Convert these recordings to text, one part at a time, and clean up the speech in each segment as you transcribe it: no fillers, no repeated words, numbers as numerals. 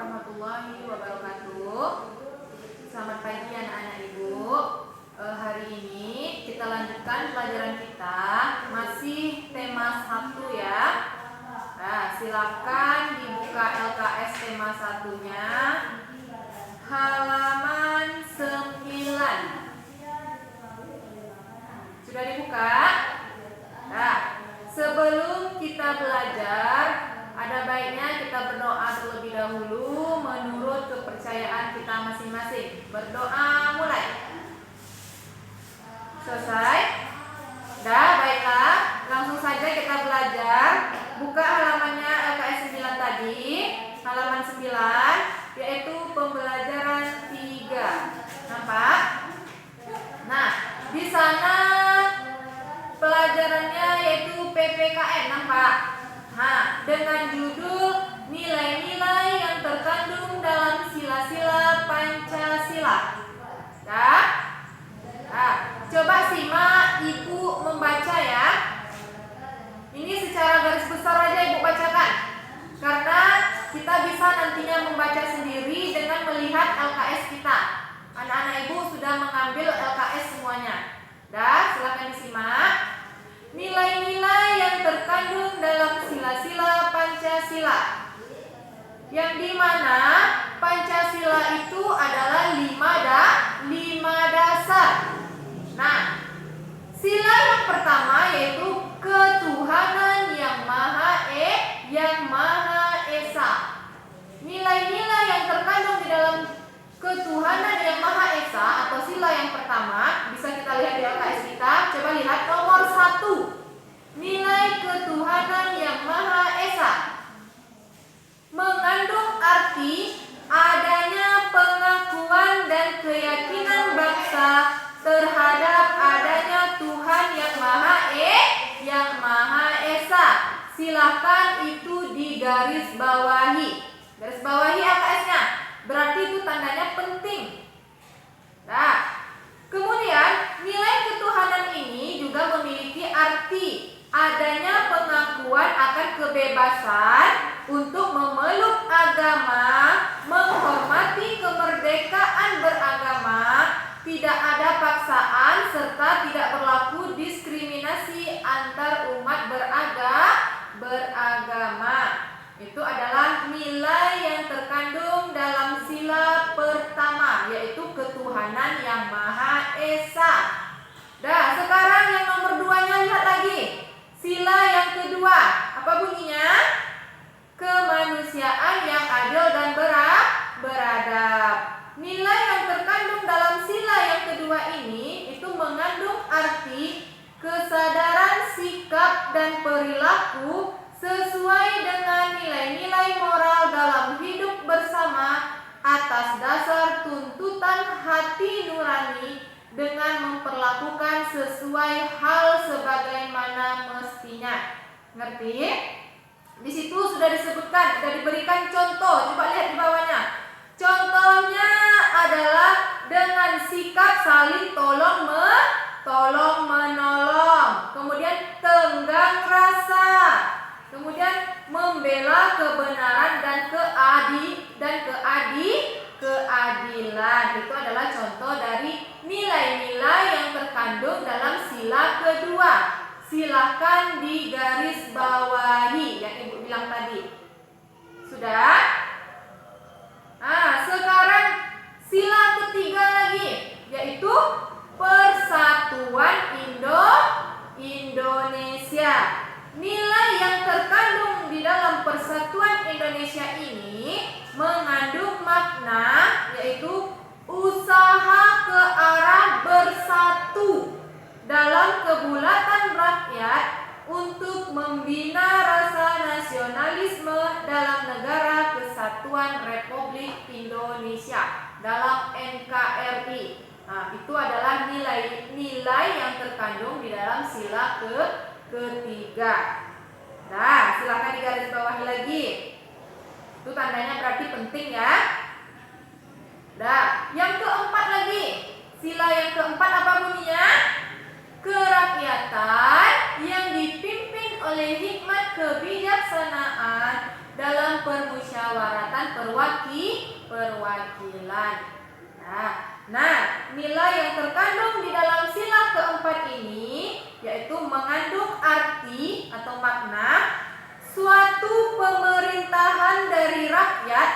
warahmatullahi wabarakatuh. Selamat pagi anak-anak ibu. Hari ini kita lanjutkan pelajaran kita. Masih tema 1 ya. Nah, silakan dibuka LKS tema 1-nya. Halaman 9. Sudah dibuka? Nah, sebelum kita belajar, ada baiknya kita berdoa terlebih dahulu menurut kepercayaan kita masing-masing. Berdoa mulai. Selesai? Dah, baiklah. Langsung saja kita belajar. Buka halamannya LKS 9 tadi. Halaman 9, yaitu pembelajaran 3. Nampak? Nah, di sana pelajarannya yaitu PPKN, nampak? Nah, dengan judul nilai-nilai yang terkandung dalam sila-sila Pancasila. Ya? Nah, coba simak ibu membaca ya. Ini secara garis besar aja ibu bacakan, karena kita bisa nantinya membaca sendiri dengan melihat LKS kita. Anak-anak ibu sudah mengambil LKS semuanya. Dah, silakan disimak. Nilai-nilai yang terkandung dalam sila-sila Pancasila, yang dimana Pancasila itu adalah 5 dasar. Nah, sila yang pertama yaitu ketuhanan yang Maha Esa. Nilai-nilai yang terkandung di dalam ketuhanan yang Maha Esa atau sila yang pertama bisa kita lihat di LKS kita. Coba lihat nomor 1. Nilai ketuhanan yang Maha Esa mengandung arti adanya pengakuan dan keyakinan bangsa terhadap adanya Tuhan yang Maha Esa. Silakan itu digaris bawahi. Garis bawahi LKS-nya. Berarti itu tandanya penting. Nah, kemudian nilai ketuhanan ini juga memiliki arti adanya pengakuan akan kebebasan untuk memeluk agama, menghormati kemerdekaan beragama, tidak ada paksaan, serta tidak berlaku diskriminasi antar umat beragama. Itu adalah nilai yang terkandung dalam sila pertama, yaitu ketuhanan yang Maha Esa. Dah, sekarang yang nomor 2-nya lihat lagi. Sila yang kedua, apa bunyinya? Kemanusiaan yang adil dan beradab. Nilai yang terkandung dalam sila yang kedua ini itu mengandung arti kesadaran sikap dan perilaku sesuai dengan nilai-nilai moral dalam hidup bersama atas dasar tuntutan hati nurani dengan memperlakukan sesuai hal sebagaimana mestinya. Ngerti? Di situ sudah disebutkan, sudah diberikan contoh. Coba lihat di bawahnya. Contohnya adalah dengan sikap saling tolong menolong. Kemudian tenggang rasa. Kemudian membela kebenaran dan keadilan. Itu adalah contoh dari nilai-nilai yang terkandung dalam sila kedua. Silahkan digaris bawahi yang ibu bilang tadi. Sudah? Nah, sekarang sila ketiga lagi, yaitu Persatuan Indonesia. Nilai yang terkandung di dalam Persatuan Indonesia ini mengandung makna, yaitu usaha ke arah bersatu dalam kebulatan rakyat untuk membina rasa nasionalisme dalam Negara Kesatuan Republik Indonesia, dalam NKRI. Nah, itu adalah nilai-nilai yang terkandung di dalam sila ketiga. Nah, silakan digaris bawahi lagi. Itu tandanya berarti penting ya. Nah, yang keempat lagi. Sila yang keempat apa bunyinya? Kerakyatan yang dipimpin oleh hikmat kebijaksanaan dalam permusyawaratan perwakilan. Nah, nilai yang terkandung di dalam sila keempat ini yaitu mengandung arti atau makna suatu pemerintahan dari rakyat,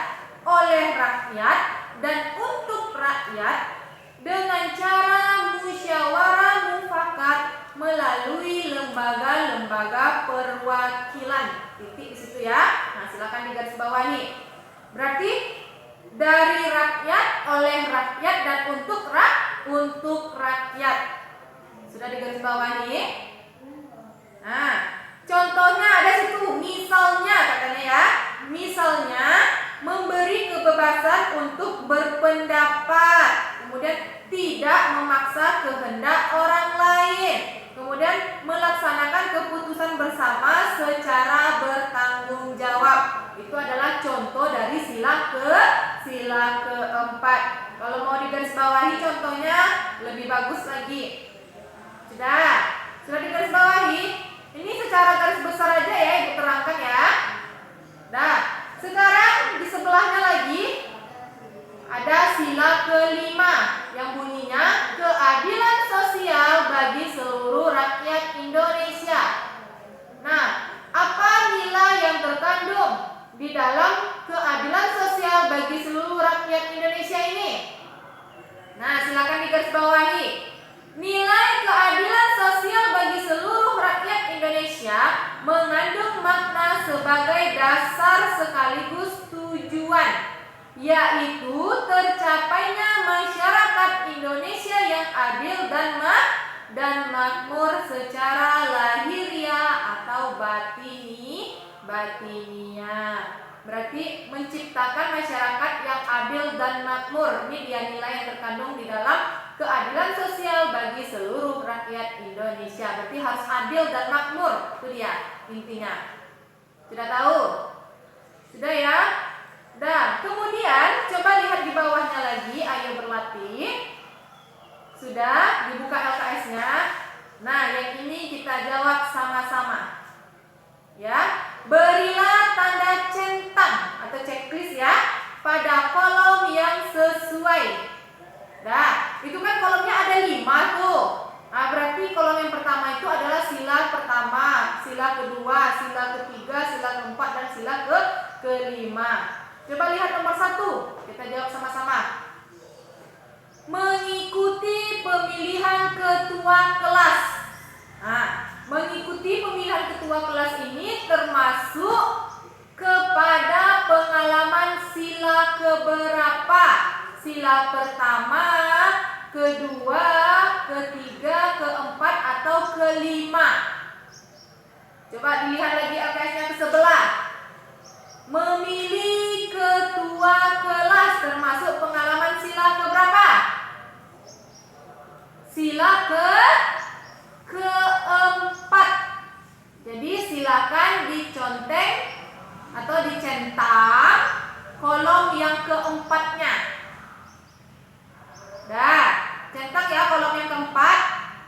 oleh rakyat, dan untuk rakyat dengan cara musyawarah mufakat melalui lembaga-lembaga perwakilan. Titik di situ ya. Nah, silakan digarisbawahi. Berarti dari rakyat, oleh rakyat, dan untuk rakyat. Sudah digarisbawahi? Nah, contohnya ada situ, misalnya katanya ya. Misalnya memberi kebebasan untuk berpendapat, kemudian tidak memaksa kehendak orang lain, kemudian melaksanakan keputusan bersama secara bertanggung jawab. Itu adalah contoh dari sila keempat. Kalau mau digarisbawahi contohnya lebih bagus lagi. Sudah digarisbawahi? Ini secara garis besar aja ya Ibu terangkan ya. Nah, sekarang di sebelahnya lagi ada sila kelima yang bunyinya keadilan sosial bagi seluruh rakyat Indonesia. Nah, apa nilai yang terkandung di dalam keadilan sosial bagi seluruh rakyat Indonesia ini? Nah, silakan digarisbawahi. Nilai keadilan sosial bagi seluruh rakyat Indonesia mengandung makna sebagai dasar sekaligus tujuan, yaitu tercapainya masyarakat Indonesia yang adil dan makmur secara lahiriah atau batiniah. Berarti menciptakan masyarakat yang adil dan makmur. Ini dia nilai yang terkandung di dalam keadilan sosial bagi seluruh rakyat Indonesia. Berarti harus adil dan makmur. Itu dia intinya. Sudah tahu? Sudah ya? Dan kemudian coba lihat di bawahnya lagi. Ayo berlatih. Sudah dibuka LKS-nya. Nah, yang ini kita jawab sama-sama. Ya, berilah tanda centang atau checklist ya pada kolom yang sesuai. Nah, itu kan kolomnya ada 5 tuh. Nah, berarti kolom yang pertama itu adalah sila pertama, sila kedua, sila ketiga, sila keempat, dan sila kelima. Coba lihat nomor 1. Kita jawab sama-sama. Mengikuti pemilihan ketua kelas. Nah, mengikuti pemilihan ketua kelas ini termasuk kepada pengalaman sila keberapa? Sila pertama, kedua, ketiga, keempat, atau kelima? Coba dilihat lagi LKS-nya ke sebelah. Memilih ketua kelas termasuk pengalaman sila keberapa? Sila keempat. Jadi silakan diconteng atau dicentang kolom yang keempatnya. Dah, centang ya kolom yang keempat.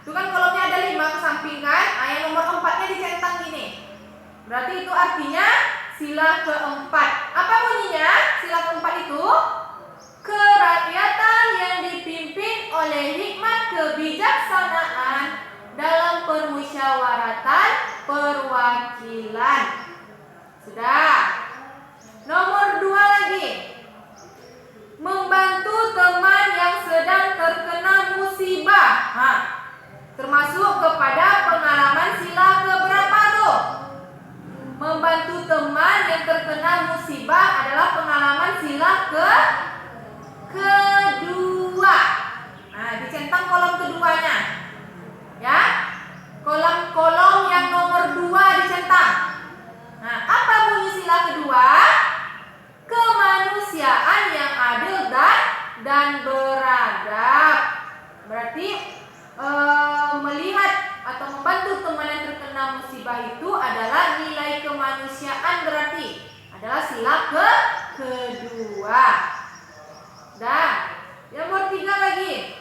Itu kan kolomnya ada 5 ke samping kan? Nah, yang nomor 4-nya dicentang gini. Berarti itu artinya sila keempat. Apa bunyinya? Sila keempat itu kerakyatan yang dipimpin oleh hikmat kebijaksanaan dalam permusyawaratan perwakilan. Sudah. Nomor 2 lagi. Membantu teman yang sedang terkena musibah. Termasuk kepada pengalaman sila keberapa tuh? Membantu teman yang terkena musibah adalah pengalaman sila kedua. Nah, dicentang kolom keduanya. Ya. Kolom yang nomor 2 dicentang. Nah, apa bunyi sila kedua? Kemanusiaan yang adil dan beradab. Berarti melihat atau membantu teman yang terkena musibah itu adalah nilai kemanusiaan, berarti adalah sila kedua. Dan yang nomor 3 lagi.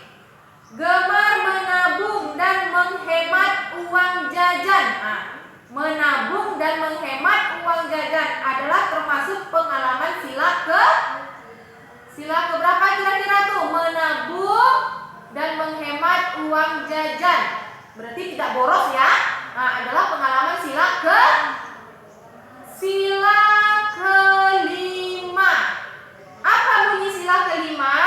Gemar menabung dan menghemat uang jajan. Nah, menabung dan menghemat uang jajan adalah termasuk pengalaman sila keberapa kira-kira tuh? Menabung dan menghemat uang jajan. Berarti tidak boros ya. Nah, adalah pengalaman sila kelima. Apa bunyi sila kelima?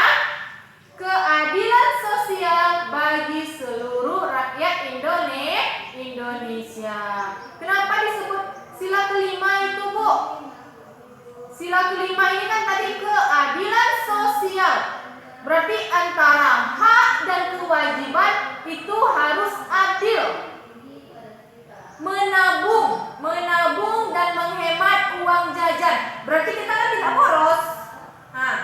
Keadilan sosial bagi seluruh rakyat Indonesia. Kenapa disebut sila kelima itu, Bu? Sila kelima ini kan tadi keadilan sosial. Berarti antara hak dan kewajiban itu harus adil. Menabung dan menghemat uang jajan. Berarti kita kan tidak boros. Nah,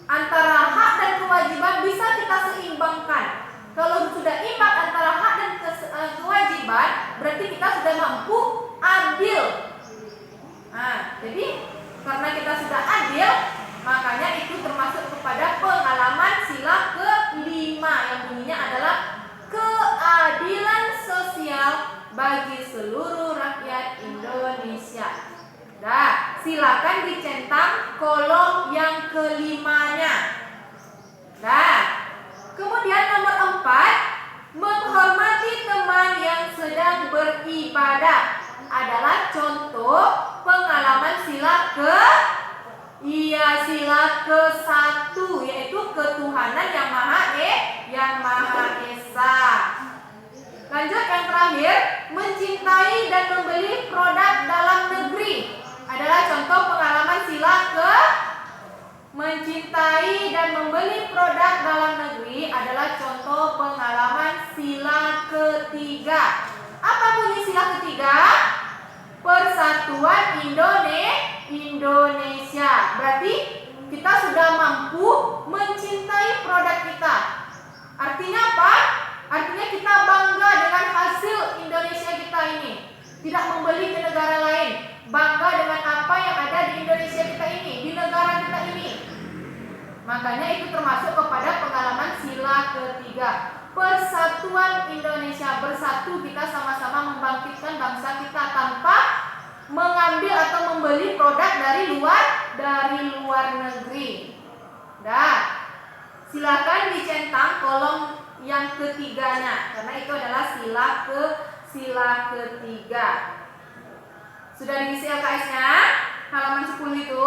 antara hak dan kewajiban bisa kita seimbangkan. Kalau sudah imbang antara hak dan kewajiban, berarti kita sudah mampu adil. Nah, jadi karena kita sudah adil, makanya itu termasuk kepada pengalaman sila kelima yang bunyinya adalah keadilan sosial bagi seluruh rakyat Indonesia. Nah, silakan dicentang kolom yang kelimanya. Nah, kemudian nomor 4, menghormati teman yang sedang beribadah adalah contoh pengalaman sila ke-1, yaitu ketuhanan yang Maha Esa. Lanjut yang terakhir, mencintai dan membeli produk dalam negeri adalah contoh pengalaman sila mencintai dan membeli produk dalam negeri adalah contoh pengalaman sila ketiga. Apa bunyi sila ketiga? Persatuan Indonesia. Berarti kita sudah mampu mencintai produk kita. Artinya apa? Artinya kita bangga dengan hasil Indonesia kita ini. Tidak membeli ke negara lain. Bangga dengan apa yang ada di Indonesia kita ini, di negara kita ini. Makanya itu termasuk kepada pengalaman sila ketiga. Persatuan Indonesia, bersatu kita sama-sama membangkitkan bangsa kita tanpa mengambil atau membeli produk dari luar negeri. Nah, silakan dicentang kolom yang ketiganya karena itu adalah sila ketiga. Sudah diisi LKS-nya? Halaman 10 itu?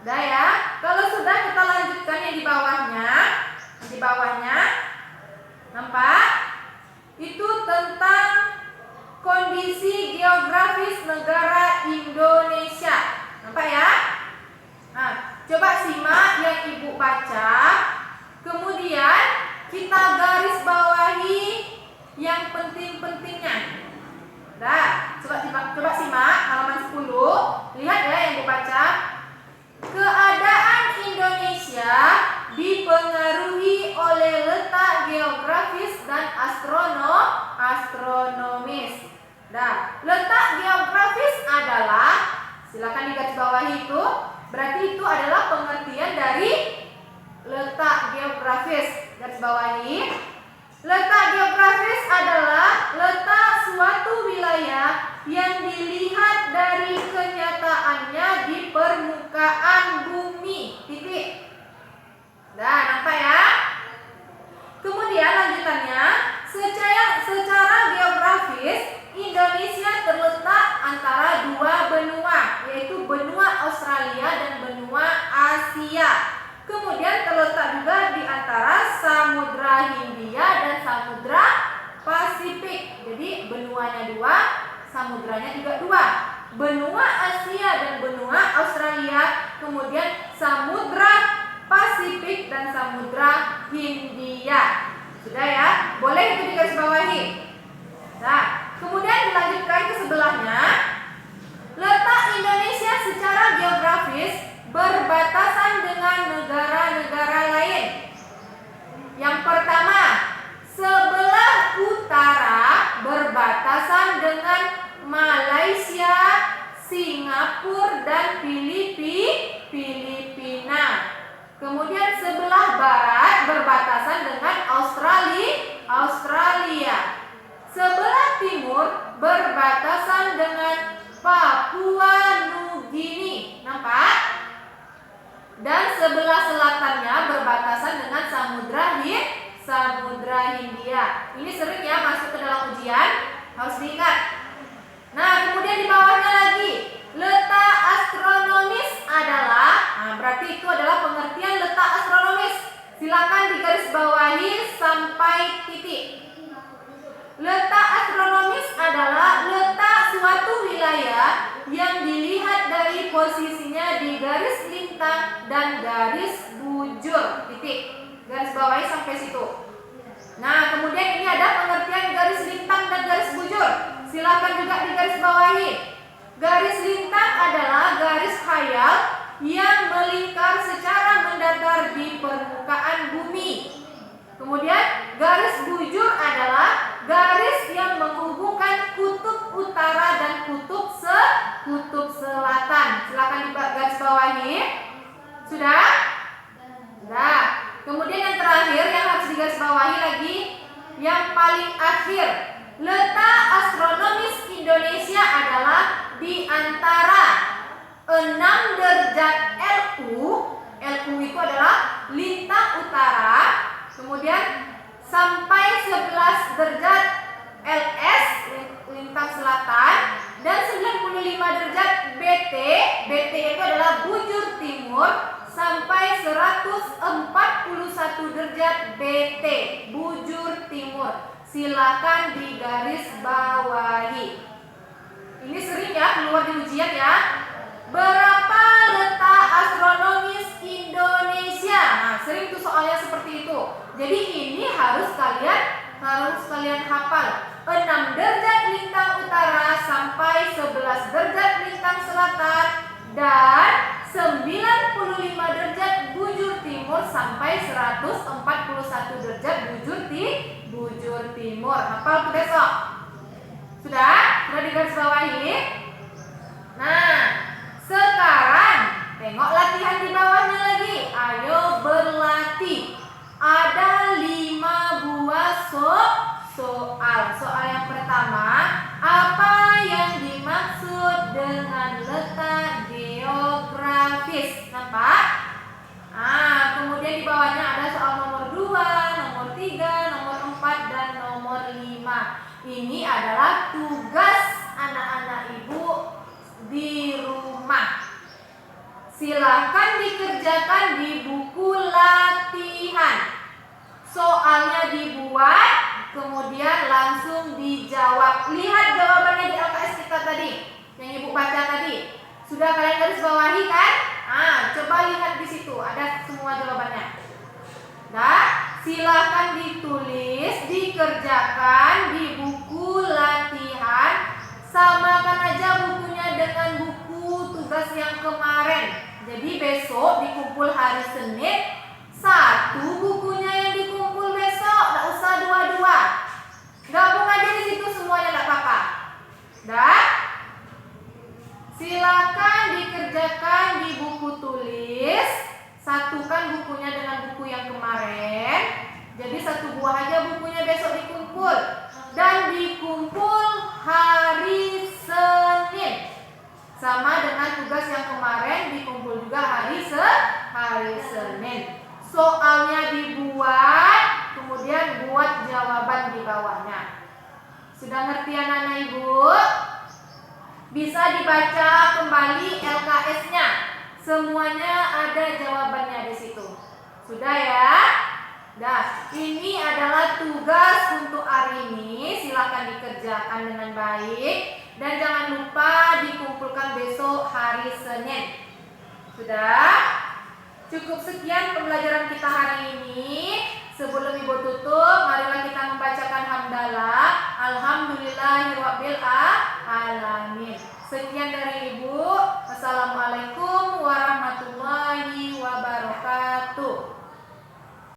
Udah ya? Kalau sudah kita lanjutkan yang di bawahnya. Di bawahnya nampak? Itu tentang kondisi geografis negara Indonesia. Nampak ya? Nah, coba simak yang Ibu baca. Kemudian kita garis bawahi yang penting-pentingnya. Nah, coba simak halaman 10. Lihat ya yang Ibu baca. Keadaan Indonesia dipengaruhi oleh letak geografis dan astronomis. Nah, letak geografis adalah, silakan digarisbawahi itu, berarti itu adalah pengertian dari letak geografis. Garis bawahi. Letak geografis adalah letak suatu wilayah yang dilihat dari kenyataannya di permukaan bumi. Titik. Nah, nampak ya? Kemudian lanjutannya, secara geografis Indonesia terletak antara dua benua, yaitu benua Australia dan benua Asia. Kemudian terletak juga di antara Samudra Hindia dan Samudra Pasifik. Jadi benuanya dua, samudranya juga dua. Benua Asia dan benua Australia, kemudian Samudra Pasifik dan Samudra Hindia. Sudah ya? Boleh itu digarisbawahi. Nah, kemudian dilanjutkan ke sebelahnya. Letak Indonesia secara geografis berbatasan dengan negara-negara lain. Yang pertama, sebelah utara berbatasan dengan Malaysia, Singapura, dan Filipina. Kemudian sebelah barat berbatasan dengan Australia. Sebelah timur berbatasan dengan Papua Nugini. Nampak? Dan sebelah selatannya berbatasan dengan Samudra Hindia. Ini sering ya masuk ke dalam ujian, harus diingat. Nah, kemudian di bawahnya lagi, letak astronomis adalah, berarti itu adalah pengertian letak astronomis. Silakan digarisbawahi sampai titik. Letak astronomis adalah letak suatu wilayah yang dilihat dari posisinya di garis lintang dan garis bujur. Titik. Garis bawahi sampai situ. Nah, kemudian ini ada pengertian garis lintang dan garis bujur. Silakan juga digarisbawahi. Garis lintang adalah garis khayal yang melingkar secara mendatar di permukaan bumi. Kemudian garis bujur adalah garis yang menghubungkan kutub utara dan kutub selatan. Silakan digarisbawahi. Sudah? Sudah. Kemudian yang terakhir yang harus digarisbawahi lagi, yang paling akhir, letak astronomis Indonesia adalah di antara 6 derajat LU. LU itu adalah lintang utara. Kemudian sampai 11 derajat LS, lintang selatan, dan 95 derajat BT. BT itu adalah bujur timur, sampai 141 derajat BT, bujur timur. Silakan digarisbawahi. Ini sering ya keluar di ujian ya. Berapa letak astronomis Indonesia? Nah, sering tuh soalnya seperti itu. Jadi ini harus kalian hafal. 6 derajat lintang utara sampai 11 derajat lintang selatan dan 95 derajat bujur timur sampai 141 derajat bujur timur. Hafal tuh besok. Sudah? Sudah digarisbawahi? Nah, sekarang tengok latihan di bawahnya lagi. Ayo berlatih. Ada 5 buah soal. Soal yang pertama, apa yang dimaksud dengan letak geografis? Nampak? Kemudian di bawahnya ada soal nomor 2, nomor 3, nomor 4, dan nomor 5. Ini adalah tugas anak-anak ibu di rumah. Silahkan dikerjakan di buku latihan. Soalnya dibuat, kemudian langsung dijawab. Lihat jawabannya di LKS kita tadi, yang ibu baca tadi. Sudah kalian garisbawahi kan? Coba lihat di situ, ada semua jawabannya. Nah, silahkan ditulis, dikerjakan di buku latihan. Samakan aja bukunya dengan buku tugas yang kemarin. Jadi besok dikumpul hari Senin, satu bukunya yang dikumpul besok, nggak usah dua-dua. Gabung aja di situ semuanya, nggak apa-apa. Dah? Silakan dikerjakan di buku tulis. Satukan bukunya dengan buku yang kemarin. Jadi satu buah aja bukunya besok dikumpul. Dan dikumpul hari Senin. Sama dengan tugas yang kemarin, dikumpul juga hari Senin. Soalnya dibuat, kemudian buat jawaban di bawahnya. Sudah ngerti anak-anak ibu? Bisa dibaca kembali LKS-nya. Semuanya ada jawabannya di situ. Sudah ya? Nah, ini adalah tugas untuk hari ini. Silakan dikerjakan dengan baik. Dan jangan lupa dikumpulkan besok hari Senin. Sudah? Cukup sekian pembelajaran kita hari ini. Sebelum ibu tutup, marilah kita membacakan hamdalah. Alhamdulillahirabbil alamin. Sekian